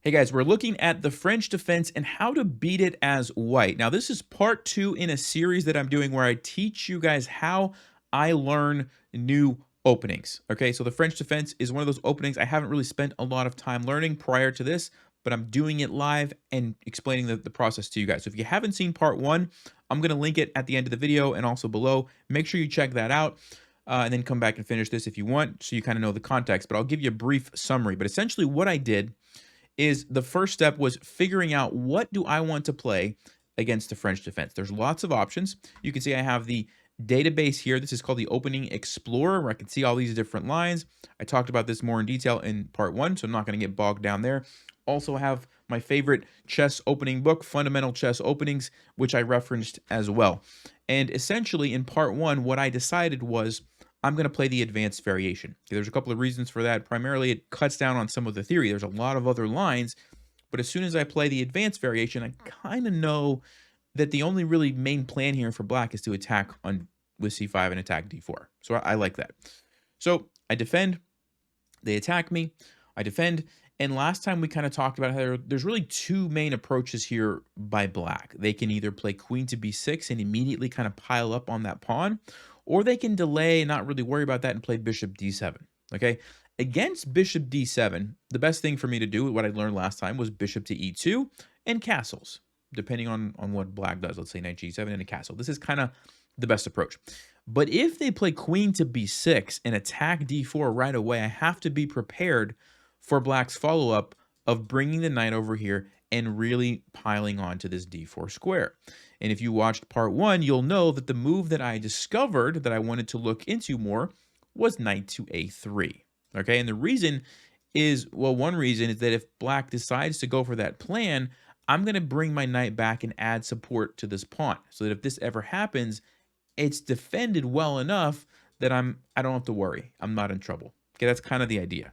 Hey guys, we're looking at the French defense and how to beat it as white. Now, this is part 2 in a series that I'm doing where I teach you guys how I learn new openings. Okay, so the French defense is one of those openings I haven't really spent a lot of time learning prior to this, but I'm doing it live and explaining the process to you guys. So if you haven't seen part 1, I'm going to link it at the end of the video and also below. Make sure you check that out. And then come back and finish this if you want, so you kind of know the context. But I'll give you a brief summary. But essentially, what I did is the first step was figuring out what do I want to play against the French defense. There's lots of options. You can see I have the database here. This is called the Opening Explorer, where I can see all these different lines. I talked about this more in detail in part 1, so I'm not going to get bogged down there. Also have my favorite chess opening book, Fundamental Chess Openings, which I referenced as well. And essentially in part 1, what I decided was I'm going to play the advanced variation. There's a couple of reasons for that. Primarily, it cuts down on some of the theory. There's a lot of other lines, but as soon as I play the advanced variation, I kind of know that the only really main plan here for black is to attack on with c5 and attack d4. So I like that. So I defend, they attack me, I defend, and last time we kind of talked about how there's really two main approaches here by black. They can either play queen to b6 and immediately kind of pile up on that pawn, or they can delay and not really worry about that and play bishop d7, okay? Against bishop d7, the best thing for me to do, what I learned last time, was bishop to e2 and castles, depending on what black does. Let's say knight g7 and a castle. This is kind of the best approach. But if they play queen to b6 and attack d4 right away, I have to be prepared for black's follow-up of bringing the knight over here and really piling onto this d4 square. And if you watched part 1, you'll know that the move that I discovered that I wanted to look into more was knight to a3. Okay, and the reason is, well, one reason is that if black decides to go for that plan, I'm going to bring my knight back and add support to this pawn, so that if this ever happens, it's defended well enough that I don't have to worry. I'm not in trouble. Okay, that's kind of the idea.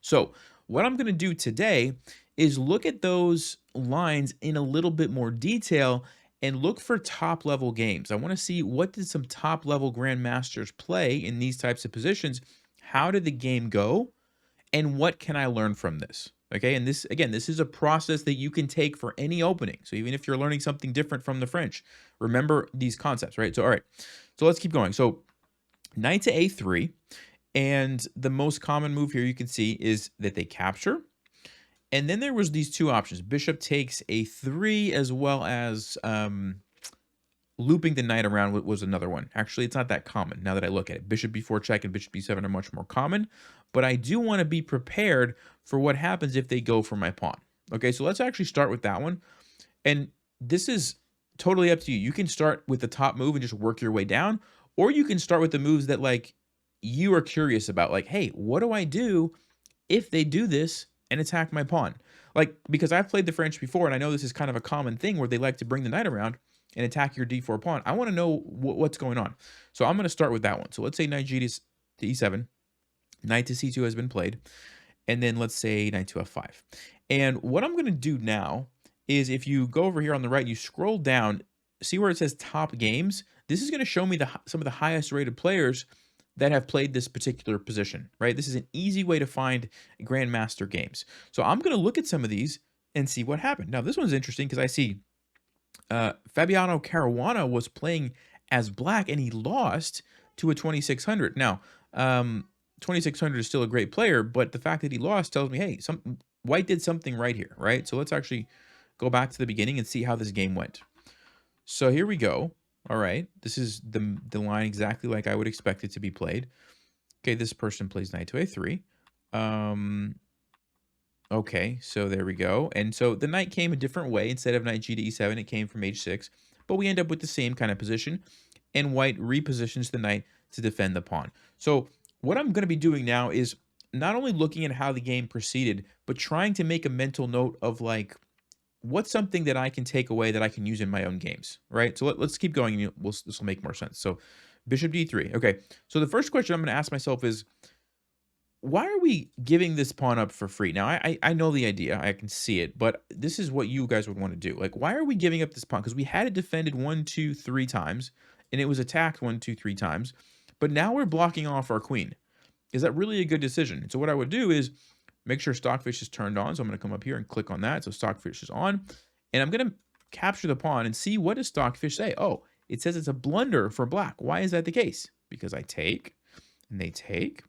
So what I'm going to do today is look at those lines in a little bit more detail and look for top level games. I want to see, what did some top level grandmasters play in these types of positions? How did the game go? And what can I learn from this? Okay, and this, again, this is a process that you can take for any opening. So even if you're learning something different from the French, remember these concepts, right? So, all right, so let's keep going. So knight to a3, and the most common move here you can see is that they capture. And then there was these two options. Bishop takes a3, as well as looping the knight around was another one. Actually, it's not that common now that I look at it. Bishop b4 check and bishop b7 are much more common. But I do want to be prepared for what happens if they go for my pawn. Okay, so let's actually start with that one. And this is totally up to you. You can start with the top move and just work your way down. Or you can start with the moves that, like, you are curious about. Like, hey, what do I do if they do this and attack my pawn? Like, because I've played the French before, and I know this is kind of a common thing where they like to bring the knight around and attack your d4 pawn. I want to know what's going on. So I'm going to start with that one. So let's say knight g to e7. Knight to c2 has been played. And then let's say knight to f5. And what I'm going to do now is, if you go over here on the right, you scroll down, see where it says top games. This is going to show me some of the highest rated players that have played this particular position, right? This is an easy way to find grandmaster games. So I'm going to look at some of these and see what happened. Now, this one's interesting because I see Fabiano Caruana was playing as black and he lost to a 2600. Now, 2600 is still a great player, but the fact that he lost tells me, hey, white did something right here, right? So let's actually go back to the beginning and see how this game went. So here we go. All right, this is the line exactly like I would expect it to be played. Okay, this person plays knight to a3. Okay, so there we go. And so the knight came a different way. Instead of knight g to e7, it came from h6. But we end up with the same kind of position. And white repositions the knight to defend the pawn. So what I'm going to be doing now is not only looking at how the game proceeded, but trying to make a mental note of, like, what's something that I can take away that I can use in my own games, right? So let's keep going, and this will make more sense. So bishop d3. Okay, so the first question I'm going to ask myself is, why are we giving this pawn up for free? Now, I know the idea. I can see it. But this is what you guys would want to do. Like, why are we giving up this pawn? Because we had it defended 1, 2, 3 times, and it was attacked 1, 2, 3 times. But now we're blocking off our queen. Is that really a good decision? So what I would do is Make sure Stockfish is turned on. So I'm going to come up here and click on that. So Stockfish is on. And I'm going to capture the pawn and see what does Stockfish say. Oh, it says it's a blunder for black. Why is that the case? Because I take, and they take,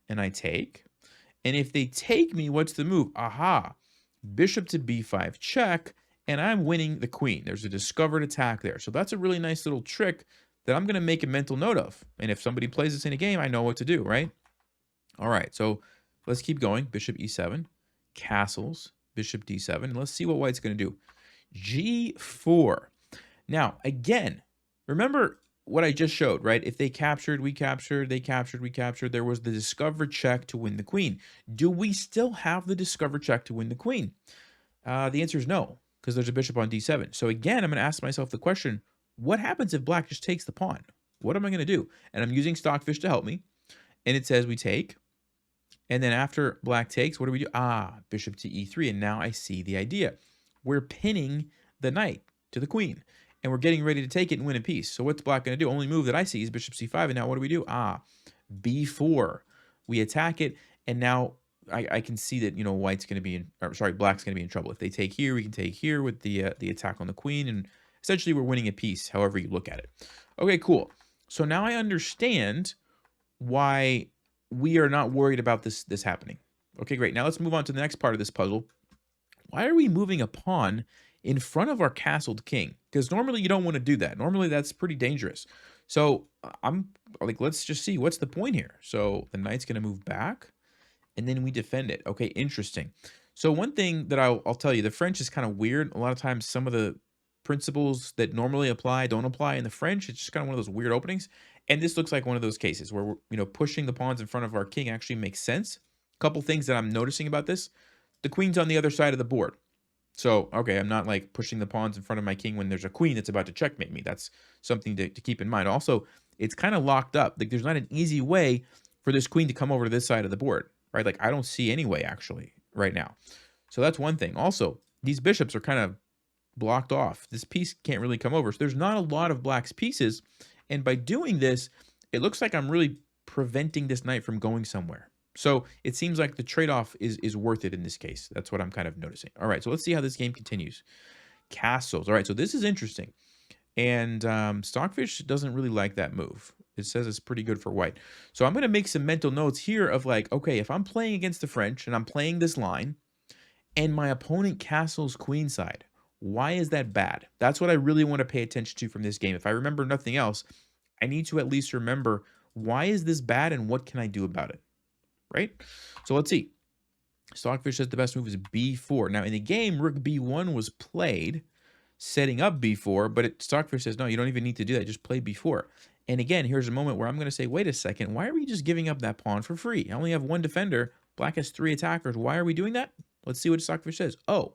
and I take. And if they take me, what's the move? Aha, bishop to b5 check, and I'm winning the queen. There's a discovered attack there. So that's a really nice little trick that I'm going to make a mental note of. And if somebody plays this in a game, I know what to do, right? All right, so let's keep going. Bishop e7, castles, bishop d7. And let's see what white's going to do. g4. Now, again, remember what I just showed, right? If they captured, we captured, they captured, we captured. There was the discovered check to win the queen. Do we still have the discovered check to win the queen? The answer is no, because there's a bishop on d7. So again, I'm going to ask myself the question, what happens if black just takes the pawn? What am I going to do? And I'm using Stockfish to help me. And it says we take. And then after black takes, what do we do? Ah, bishop to e3. And now I see the idea. We're pinning the knight to the queen. And we're getting ready to take it and win a piece. So what's black going to do? Only move that I see is bishop c5. And now what do we do? Ah, b4. We attack it. And now I can see that, you know, white's going to be in, or sorry, black's going to be in trouble. If they take here, we can take here with the attack on the queen. And essentially we're winning a piece, however you look at it. Okay, cool. So now I understand why we are not worried about this happening. Okay, great. Now let's move on to the next part of this puzzle. Why are we moving a pawn in front of our castled king? Because normally you don't want to do that. Normally that's pretty dangerous. So I'm like, let's just see what's the point here. So the knight's going to move back, and then we defend it. Okay, interesting. So one thing that I'll tell you, the French is kind of weird. A lot of times some of the principles that normally apply don't apply in the French. It's just kind of one of those weird openings. And this looks like one of those cases where we're, you know, pushing the pawns in front of our king actually makes sense. A couple things that I'm noticing about this. The queen's on the other side of the board. So, okay, I'm not like pushing the pawns in front of my king when there's a queen that's about to checkmate me. That's something to keep in mind. Also, it's kind of locked up. Like there's not an easy way for this queen to come over to this side of the board, right? Like I don't see any way actually right now. So that's one thing. Also, these bishops are kind of blocked off. This piece can't really come over. So there's not a lot of black's pieces. And by doing this, it looks like I'm really preventing this knight from going somewhere. So it seems like the trade-off is worth it in this case. That's what I'm kind of noticing. All right, so let's see how this game continues. Castles. All right, so this is interesting. And Stockfish doesn't really like that move. It says it's pretty good for white. So I'm going to make some mental notes here of like, okay, if I'm playing against the French and I'm playing this line and my opponent castles queenside, why is that bad? That's what I really want to pay attention to from this game. If I remember nothing else, I need to at least remember why is this bad and what can I do about it, right? So let's see. Stockfish says the best move is b4. Now in the game, rook b1 was played, setting up b4, but Stockfish says, no, you don't even need to do that. Just play b4. And again, here's a moment where I'm going to say, wait a second, why are we just giving up that pawn for free? I only have one defender. Black has 3 attackers. Why are we doing that? Let's see what Stockfish says. Oh,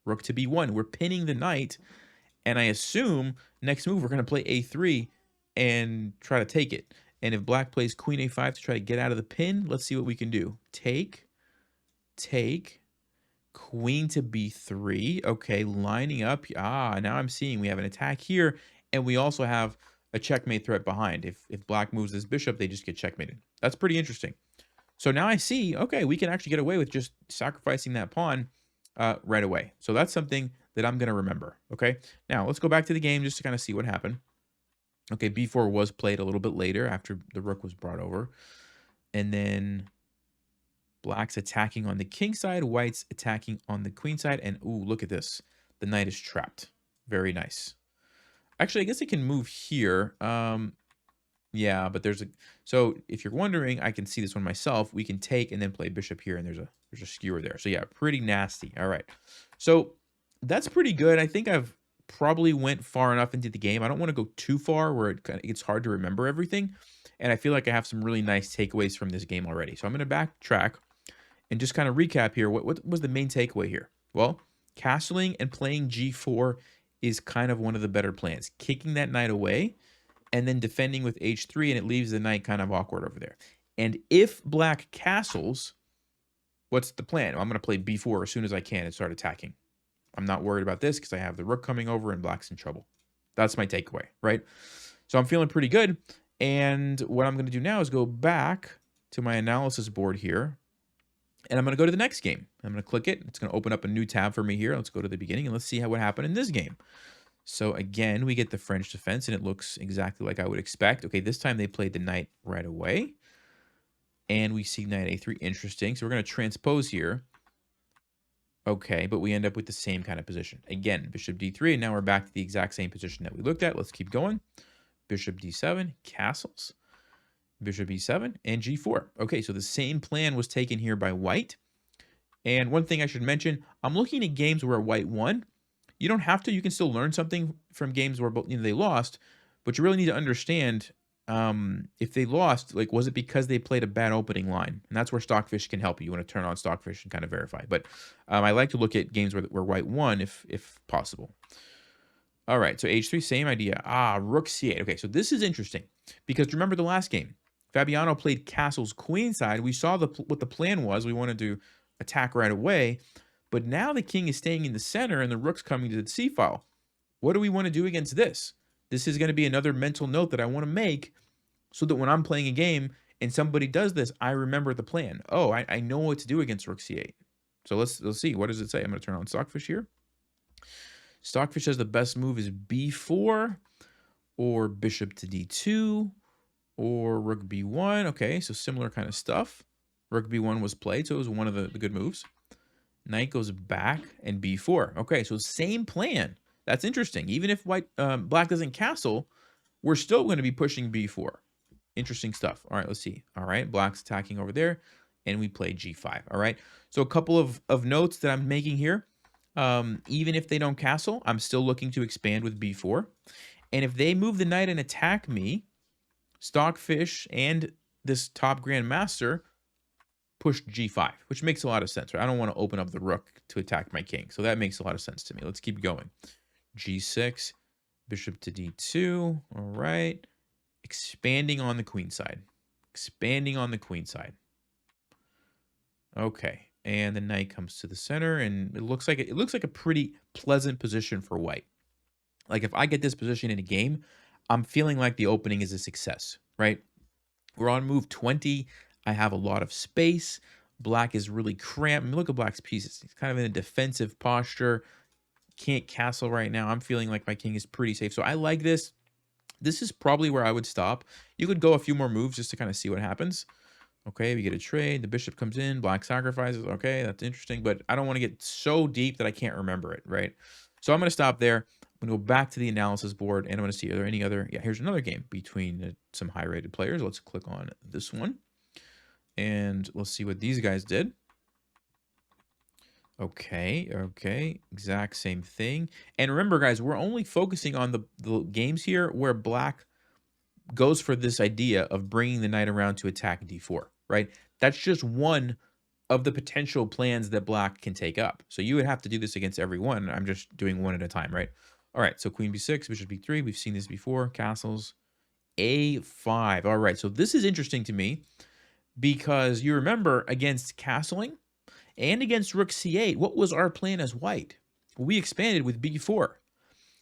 rook to b1. We're pinning the knight, and I assume next move we're going to play a3 and try to take it. And if black plays queen a5 to try to get out of the pin, let's see what we can do. Take, queen to b3. Okay, lining up. Ah, now I'm seeing we have an attack here, and we also have a checkmate threat behind. If black moves this bishop, they just get checkmated. That's pretty interesting. So now I see, okay, we can actually get away with just sacrificing that pawn right away. So that's something that I'm going to remember. Okay, now let's go back to the game just to kind of see what happened. Okay, b4 was played a little bit later after the rook was brought over. And then black's attacking on the king side, white's attacking on the queen side. And ooh, look at this. The knight is trapped. Very nice. Actually, I guess it can move here. Yeah, but there's a... So if you're wondering, I can see this one myself. We can take and then play bishop here, and there's a skewer there. So yeah, pretty nasty. All right. So that's pretty good. I think I've probably went far enough into the game. I don't want to go too far where it's hard to remember everything. And I feel like I have some really nice takeaways from this game already. So I'm going to backtrack and just kind of recap here. What was the main takeaway here? Well, castling and playing g4 is kind of one of the better plans. Kicking that knight away and then defending with h3, and it leaves the knight kind of awkward over there. And if black castles, what's the plan? I'm going to play b4 as soon as I can and start attacking. I'm not worried about this because I have the rook coming over and black's in trouble. That's my takeaway, right? So I'm feeling pretty good. And what I'm going to do now is go back to my analysis board here. And I'm going to go to the next game. I'm going to click it. It's going to open up a new tab for me here. Let's go to the beginning and let's see what happened in this game. So again, we get the French defense, and it looks exactly like I would expect. Okay, this time they played the knight right away. And we see knight a3. Interesting. So we're going to transpose here. Okay, but we end up with the same kind of position. Again, bishop d3, and now we're back to the exact same position that we looked at. Let's keep going. Bishop d7, castles. Bishop e7, and g4. Okay, so the same plan was taken here by white. And one thing I should mention, I'm looking at games where white won. You don't have to. You can still learn something from games where they lost, but you really need to understand if they lost, like, was it because they played a bad opening line? And that's where Stockfish can help you. You want to turn on Stockfish and kind of verify. But I like to look at games where white won if possible. All right, so h3, same idea. Rook c8. Okay, so this is interesting because remember the last game. Fabiano played castles queenside. We saw what the plan was. We wanted to attack right away. But now the king is staying in the center and the rook's coming to the c file. What do we want to do against this? This is going to be another mental note that I want to make so that when I'm playing a game and somebody does this, I remember the plan. Oh, I know what to do against rook c8. So let's see. What does it say? I'm going to turn on Stockfish here. Stockfish says the best move is b4 or bishop to d2 or rook b1. Okay, so similar kind of stuff. Rook b1 was played, so it was one of the good moves. Knight goes back and b4. Okay, so same plan. That's interesting. Even if black doesn't castle, we're still going to be pushing b4. Interesting stuff. All right, let's see. All right, black's attacking over there, and we play g5. All right, so a couple of notes that I'm making here. Even if they don't castle, I'm still looking to expand with b4. And if they move the knight and attack me, Stockfish and this top grandmaster push g5, which makes a lot of sense, right? I don't want to open up the rook to attack my king. So that makes a lot of sense to me. Let's keep going. g6, bishop to d2. All right. Expanding on the queen side. Expanding on the queen side. Okay. And the knight comes to the center, and it looks like a pretty pleasant position for white. Like if I get this position in a game, I'm feeling like the opening is a success, right? We're on move 20. I have a lot of space. Black is really cramped. I mean, look at black's pieces. He's kind of in a defensive posture. Can't castle right now. I'm feeling like my king is pretty safe. So I like this. This is probably where I would stop. You could go a few more moves just to kind of see what happens. Okay, we get a trade. The bishop comes in. Black sacrifices. Okay, that's interesting. But I don't want to get so deep that I can't remember it, right? So I'm going to stop there. I'm going to go back to the analysis board, and I'm going to see, are there any other... Yeah, here's another game between some high-rated players. Let's click on this one. And let's see what these guys did. Okay. Exact same thing. And remember, guys, we're only focusing on the games here where black goes for this idea of bringing the knight around to attack d4, right? That's just one of the potential plans that black can take up. So you would have to do this against every one. I'm just doing one at a time, right? All right, so queen b6, bishop b3. We've seen this before. Castles. a5. All right, so this is interesting to me because you remember against castling and against rook c8, what was our plan as white? Well, we expanded with b4.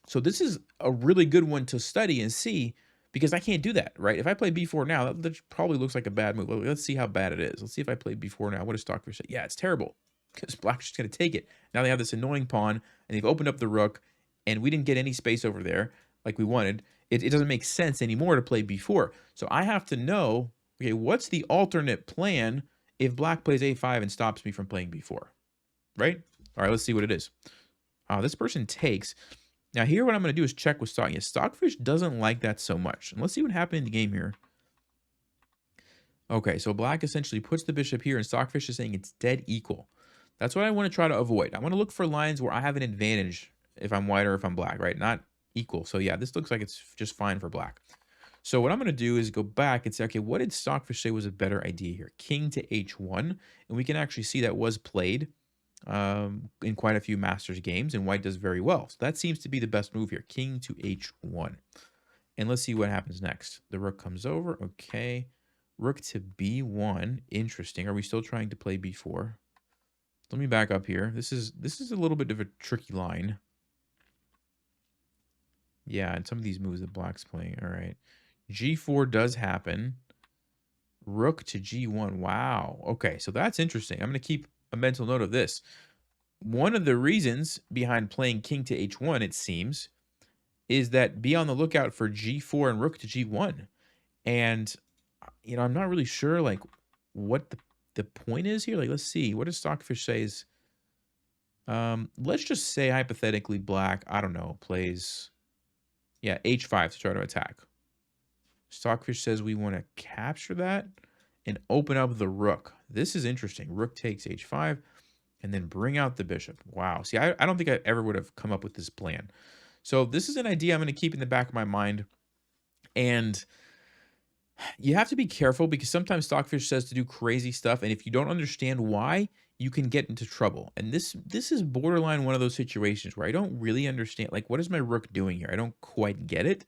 So this is a really good one to study and see because I can't do that, right? If I play b4 now, that probably looks like a bad move. Let's see how bad it is. Let's see if I play b4 now. What does Stockfish say? Yeah, it's terrible because black's just going to take it. Now they have this annoying pawn, and they've opened up the rook, and we didn't get any space over there like we wanted. It doesn't make sense anymore to play b4. So I have to know, okay, what's the alternate plan if black plays a5 and stops me from playing b4, right? All right, let's see what it is. This person takes... Now here what I'm going to do is check with Stock. Yeah, Stockfish doesn't like that so much. And let's see what happened in the game here. Okay, so black essentially puts the bishop here, and Stockfish is saying it's dead equal. That's what I want to try to avoid. I want to look for lines where I have an advantage if I'm white or if I'm black, right? Not equal. So yeah, this looks like it's just fine for black. So what I'm going to do is go back and say, okay, what did Stockfish say was a better idea here? King to h1. And we can actually see that was played in quite a few Masters games, and white does very well. So that seems to be the best move here, king to h1. And let's see what happens next. The rook comes over. Okay. Rook to b1. Interesting. Are we still trying to play b4? Let me back up here. This is a little bit of a tricky line. Yeah, and some of these moves that black's playing. All right. g4 does happen. Rook to G1. Wow. Okay, so that's interesting. I'm going to keep a mental note of this. One of the reasons behind playing king to H1, it seems, is that be on the lookout for G4 and rook to G1. And I'm not really sure like what the point is here. Like, let's see. What does Stockfish say is let's just say hypothetically black, I don't know, plays H5 to try to attack. Stockfish says we want to capture that and open up the rook. This is interesting. Rook takes H5 and then bring out the bishop. Wow. See, I don't think I ever would have come up with this plan. So this is an idea I'm going to keep in the back of my mind. And you have to be careful because sometimes Stockfish says to do crazy stuff. And if you don't understand why, you can get into trouble. And this is borderline one of those situations where I don't really understand. Like, what is my rook doing here? I don't quite get it.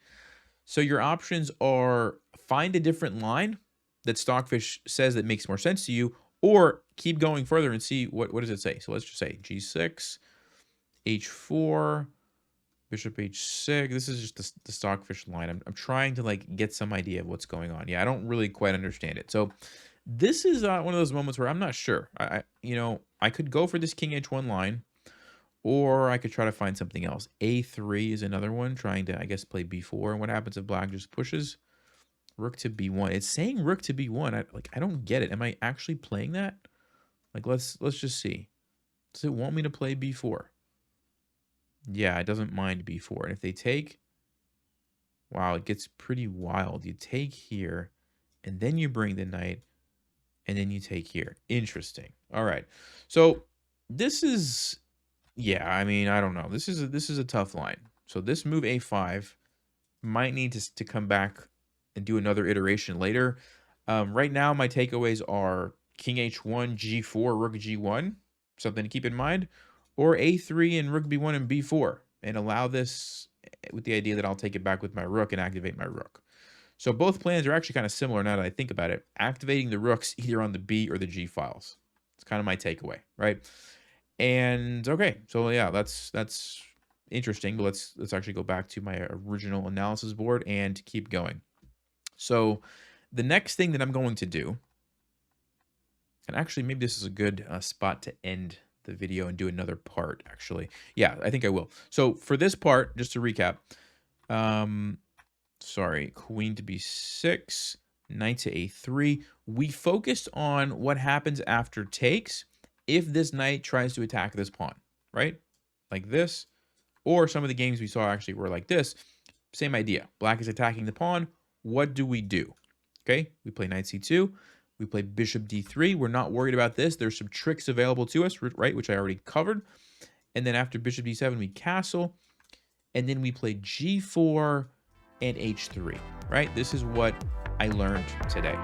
So your options are find a different line that Stockfish says that makes more sense to you, or keep going further and see what does it say. So let's just say G6, H4, Bishop H6. This is just the Stockfish line. I'm trying to like get some idea of what's going on. Yeah, I don't really quite understand it. So this is one of those moments where I'm not sure. I could go for this King H1 line, or I could try to find something else. A3 is another one, trying to, I guess, play B4. And what happens if black just pushes? Rook to B1. It's saying rook to B1. I don't get it. Am I actually playing that? Like, let's just see. Does it want me to play B4? Yeah, it doesn't mind B4. And if they take, wow, it gets pretty wild. You take here, and then you bring the knight, and then you take here. Interesting. All right. So this is, yeah, I mean, I don't know. This is a tough line. So this move A5 might need to come back and do another iteration later. Right now, my takeaways are King H1, G4, Rook G1, something to keep in mind, or A3 and Rook B1 and B4, and allow this with the idea that I'll take it back with my Rook and activate my Rook. So both plans are actually kind of similar now that I think about it. Activating the Rooks either on the B or the G files. It's kind of my takeaway, right? And okay, so yeah, that's interesting. But let's actually go back to my original analysis board and keep going. So the next thing that I'm going to do, and actually maybe this is a good spot to end the video and do another part, actually. Yeah, I think I will. So for this part, just to recap, sorry, queen to B6, knight to A3. We focused on what happens after takes if this knight tries to attack this pawn, right? Like this, or some of the games we saw actually were like this. Same idea. Black is attacking the pawn. What do we do? Okay, we play knight C2. We play bishop D3. We're not worried about this. There's some tricks available to us, right, which I already covered. And then after bishop D7, we castle. And then we play G4 and H3, right? This is what I learned today.